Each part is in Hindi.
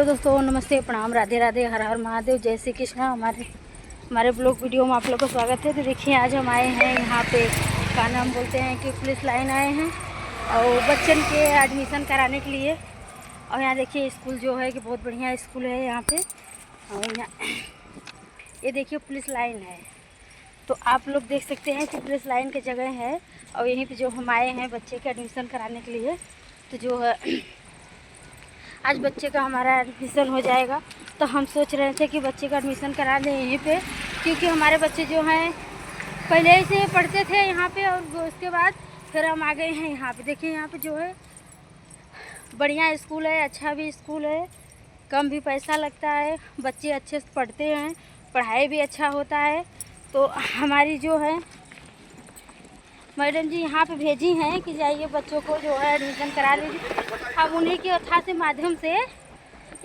दोस्तों, नमस्ते, प्रणाम, राधे राधे, हर हर महादेव, जय श्री कृष्ण। हमारे ब्लॉग वीडियो में आप लोग का स्वागत है। तो देखिए, आज हम आए हैं यहाँ पे, का नाम बोलते हैं कि पुलिस लाइन आए हैं और बच्चन के एडमिशन कराने के लिए। और यहाँ देखिए स्कूल जो है कि बहुत बढ़िया स्कूल है यहाँ पे। और यहाँ ये देखिए पुलिस लाइन है, तो आप लोग देख सकते हैं कि पुलिस लाइन की जगह है। और यहीं पे जो हम आए हैं बच्चे के एडमिशन कराने के लिए, तो जो है आज बच्चे का हमारा एडमिशन हो जाएगा। तो हम सोच रहे थे कि बच्चे का एडमिशन करा दें यहीं पे, क्योंकि हमारे बच्चे जो हैं पहले ही से पढ़ते थे यहाँ पे और उसके बाद फिर हम आ गए हैं यहाँ पे। देखिए यहाँ पे जो है बढ़िया स्कूल है, अच्छा भी स्कूल है, कम भी पैसा लगता है, बच्चे अच्छे से पढ़ते हैं, पढ़ाई भी अच्छा होता है। तो हमारी जो है मैडम जी यहाँ पे भेजी हैं कि जाइए बच्चों को जो है एडमिशन करा लीजिए। अब उन्हीं के अथा से माध्यम से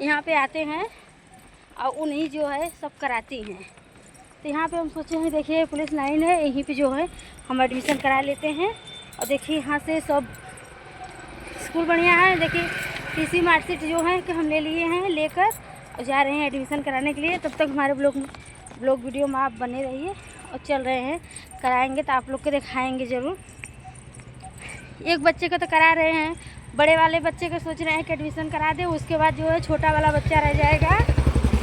यहाँ पे आते हैं और उन्हीं जो है सब कराती हैं। तो यहाँ पे हम सोचे हैं, देखिए पुलिस लाइन है, यहीं पे जो है हम एडमिशन करा लेते हैं। और देखिए यहाँ से सब स्कूल बढ़िया है। देखिए टीसी मार्कशीट जो है कि हम ले लिए हैं, लेकर और जा रहे हैं एडमिशन कराने के लिए। तब तक हमारे ब्लॉग वीडियो में आप बने रहिए और चल रहे हैं, कराएंगे तो आप लोग को दिखाएंगे ज़रूर। एक बच्चे का तो करा रहे हैं, बड़े वाले बच्चे का सोच रहे हैं कि एडमिशन करा दें। उसके बाद जो है छोटा वाला बच्चा रह जाएगा,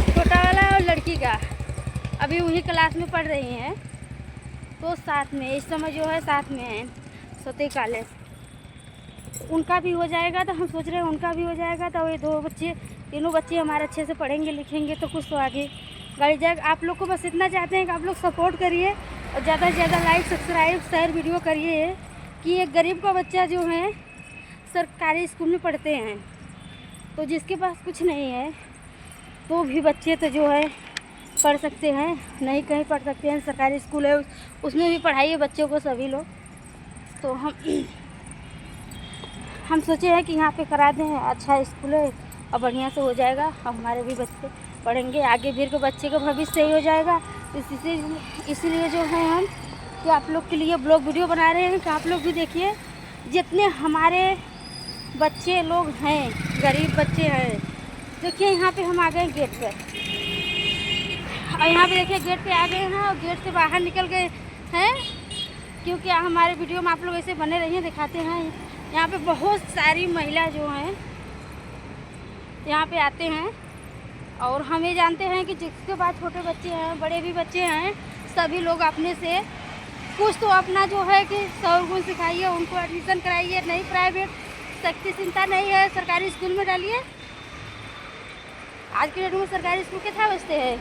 छोटा वाला और लड़की का अभी वही क्लास में पढ़ रही हैं, तो साथ में इस समय जो है साथ में है सती कॉलेज, उनका भी हो जाएगा। तो हम सोच रहे हैं उनका भी हो जाएगा, तो ये तीनों बच्चे हमारे अच्छे से पढ़ेंगे लिखेंगे तो कुछ तो आगे गाड़ी जाएगा। आप लोग को बस इतना चाहते हैं कि आप लोग सपोर्ट करिए और ज़्यादा से ज़्यादा लाइक, सब्सक्राइब, शेयर वीडियो करिए कि एक गरीब का बच्चा जो है सरकारी स्कूल में पढ़ते हैं, तो जिसके पास कुछ नहीं है तो भी बच्चे तो जो है पढ़ सकते हैं, नहीं कहीं पढ़ सकते हैं, सरकारी स्कूल है उसमें भी पढ़ाइए बच्चों को सभी लोग। तो हम सोचे हैं कि यहाँ पे करा दें, अच्छा स्कूल है और बढ़िया से हो जाएगा और हमारे भी बच्चे पढ़ेंगे, आगे फिर के बच्चे का भविष्य सही हो जाएगा। इसीलिए जो है हम कि आप लोग के लिए ब्लॉग वीडियो बना रहे हैं कि आप लोग भी देखिए। जितने हमारे बच्चे लोग हैं, गरीब बच्चे हैं, देखिए यहाँ पे हम आ गए गेट पर और यहाँ पे देखिए गेट पे आ गए हैं और गेट से बाहर निकल गए हैं, क्योंकि हमारे वीडियो में आप लोग ऐसे बने रहिए, दिखाते हैं। यहाँ पे बहुत सारी महिला जो हैं यहाँ पे आते हैं और हमें जानते हैं कि जिसके पास छोटे बच्चे हैं, बड़े भी बच्चे हैं, सभी लोग अपने से कुछ तो अपना जो है कि सौगुण सिखाइए, उनको एडमिशन कराइए। नहीं प्राइवेट सख्ती चिंता नहीं है, सरकारी स्कूल में डालिए। आज के डेट में सरकारी स्कूल के था वैसे है,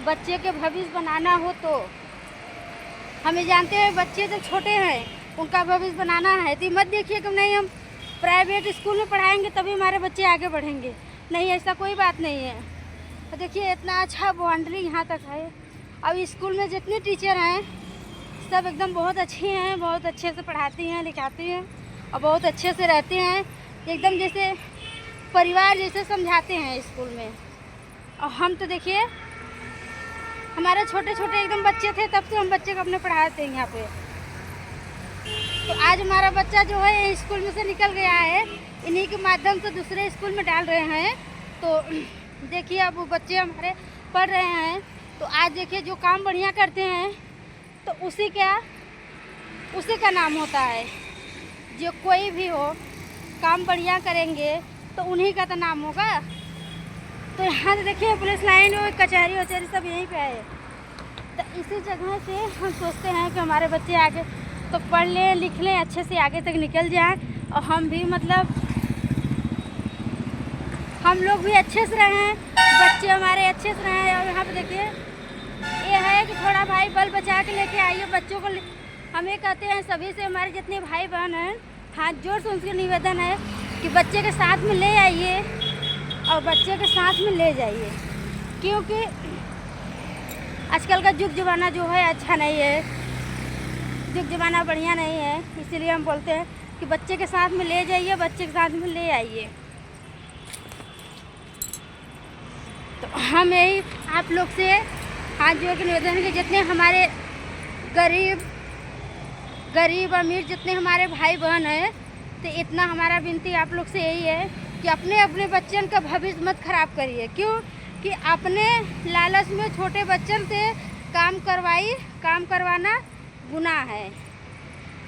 बच्चे के भविष्य बनाना हो तो हमें जानते हैं बच्चे जब छोटे हैं उनका भविष्य बनाना है, तो मत देखिए कि नहीं हम प्राइवेट स्कूल में पढ़ाएंगे तभी हमारे बच्चे आगे बढ़ेंगे, नहीं ऐसा कोई बात नहीं है। तो देखिए इतना अच्छा बाउंड्री यहाँ तक है। अब स्कूल में जितने टीचर हैं सब एकदम बहुत अच्छे हैं, बहुत अच्छे से पढ़ाती हैं, लिखाती हैं और बहुत अच्छे से रहते हैं, एकदम जैसे परिवार जैसे समझाते हैं स्कूल में। और हम तो देखिए हमारे छोटे छोटे एकदम बच्चे थे तब से हम बच्चे को अपने पढ़ाते हैं यहाँ पे। तो आज हमारा बच्चा जो है स्कूल में से निकल गया है, इन्हीं के माध्यम से दूसरे स्कूल में डाल रहे हैं। तो देखिए अब वो बच्चे हमारे पढ़ रहे हैं, तो आज देखिए जो काम बढ़िया करते हैं तो उसी का नाम होता है। जो कोई भी हो काम बढ़िया करेंगे तो उन्हीं का तो नाम होगा। तो यहाँ से देखिए पुलिस लाइन और कचहरी वचहरी सब यहीं पे है। तो इसी जगह से हम सोचते हैं कि हमारे बच्चे आगे तो पढ़ लें, लिख लें, अच्छे से आगे तक निकल जाएं और हम भी मतलब हम लोग भी अच्छे से रहें, बच्चे हमारे अच्छे से रहें। और यहाँ पे देखिए ये है कि थोड़ा भाई बल बचा के लेके आइए बच्चों को। हमें कहते हैं सभी से, हमारे जितने भाई बहन हैं हाथ जोड़ से उनसे निवेदन है कि बच्चे के साथ में ले आइए और बच्चे के साथ में ले जाइए, क्योंकि आजकल का युग जमाना जो है अच्छा नहीं है, युग जमाना बढ़िया नहीं है। इसीलिए हम बोलते हैं कि बच्चे के साथ में ले जाइए, बच्चे के साथ में ले आइए। तो हम यही आप लोग से हाथ जोड़ के निवेदन है कि जितने हमारे गरीब अमीर जितने हमारे भाई बहन हैं, तो इतना हमारा विनती आप लोग से यही है कि अपने अपने बच्चन का भविष्य मत खराब करिए। क्यों कि अपने लालच में छोटे बच्चन से काम करवाना गुनाह है।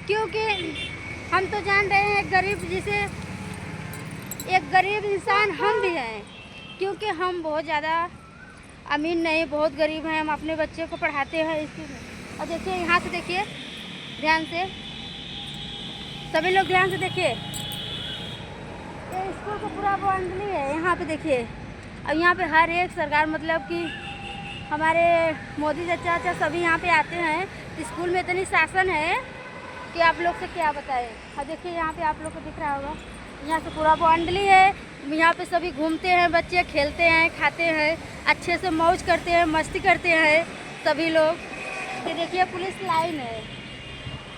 क्योंकि हम तो जान रहे हैं एक गरीब इंसान हम भी हैं, क्योंकि हम बहुत ज़्यादा अमीर नहीं, बहुत गरीब हैं। हम अपने बच्चे को पढ़ाते हैं स्कूल में। और देखिए यहाँ से, देखिए ध्यान से, सभी लोग ध्यान से देखिए, ये स्कूल का पूरा बाउंड्री है। यहाँ पे देखिए, अब यहाँ पे हर एक सरकार, मतलब कि हमारे मोदी चाचा सभी यहाँ पे आते हैं। स्कूल में इतनी शासन है कि आप लोग से क्या बताएं। अब देखिए यहाँ पे आप लोग को दिख रहा होगा, यहाँ से पूरा बाउंड्री है। यहाँ पे सभी घूमते हैं, बच्चे खेलते हैं, खाते हैं, अच्छे से मौज करते हैं, मस्ती करते हैं सभी लोग। ये देखिए पुलिस लाइन है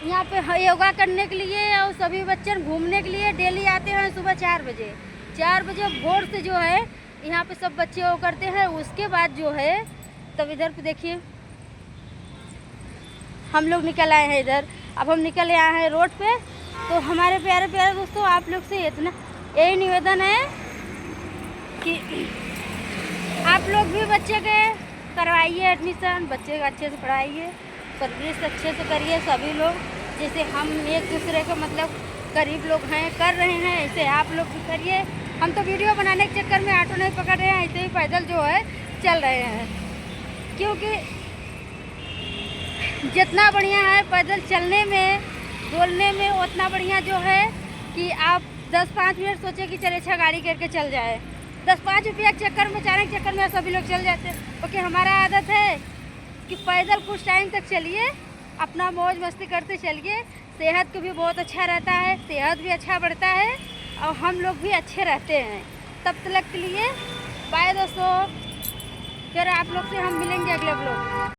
यहाँ पे योगा करने के लिए, और सभी बच्चे घूमने के लिए डेली आते हैं सुबह 4 बजे भोर से जो है यहाँ पे सब बच्चे वो करते हैं। उसके बाद जो है तब इधर पे देखिए हम लोग निकल आए हैं इधर। अब हम निकल आए हैं रोड पे। तो हमारे प्यारे प्यारे दोस्तों, आप लोग से इतना यही निवेदन है कि आप लोग भी बच्चे के करवाइए एडमिशन, बच्चे को अच्छे से पढ़ाइए, परवरिश अच्छे से करिए। सभी लोग जैसे हम एक दूसरे को मतलब गरीब लोग हैं कर रहे हैं, ऐसे आप लोग भी करिए। हम तो वीडियो बनाने के चक्कर में ऑटो नहीं पकड़ रहे हैं, ऐसे ही पैदल जो है चल रहे हैं। क्योंकि जितना बढ़िया है पैदल चलने में, बोलने में, उतना बढ़िया जो है कि आप 10-5 मिनट सोचे कि चले अच्छा गाड़ी करके चल जाए। 10-5 रुपया के चक्कर में, चारे के चक्कर में सभी लोग चल जाते हैं। क्योंकि हमारा आदत है कि पैदल कुछ टाइम तक चलिए, अपना मौज मस्ती करते चलिए। सेहत को भी बहुत अच्छा रहता है, सेहत भी अच्छा बढ़ता है और हम लोग भी अच्छे रहते हैं। तब तक के लिए बाय दोस्तों, फिर आप लोग से हम मिलेंगे अगले ब्लॉग।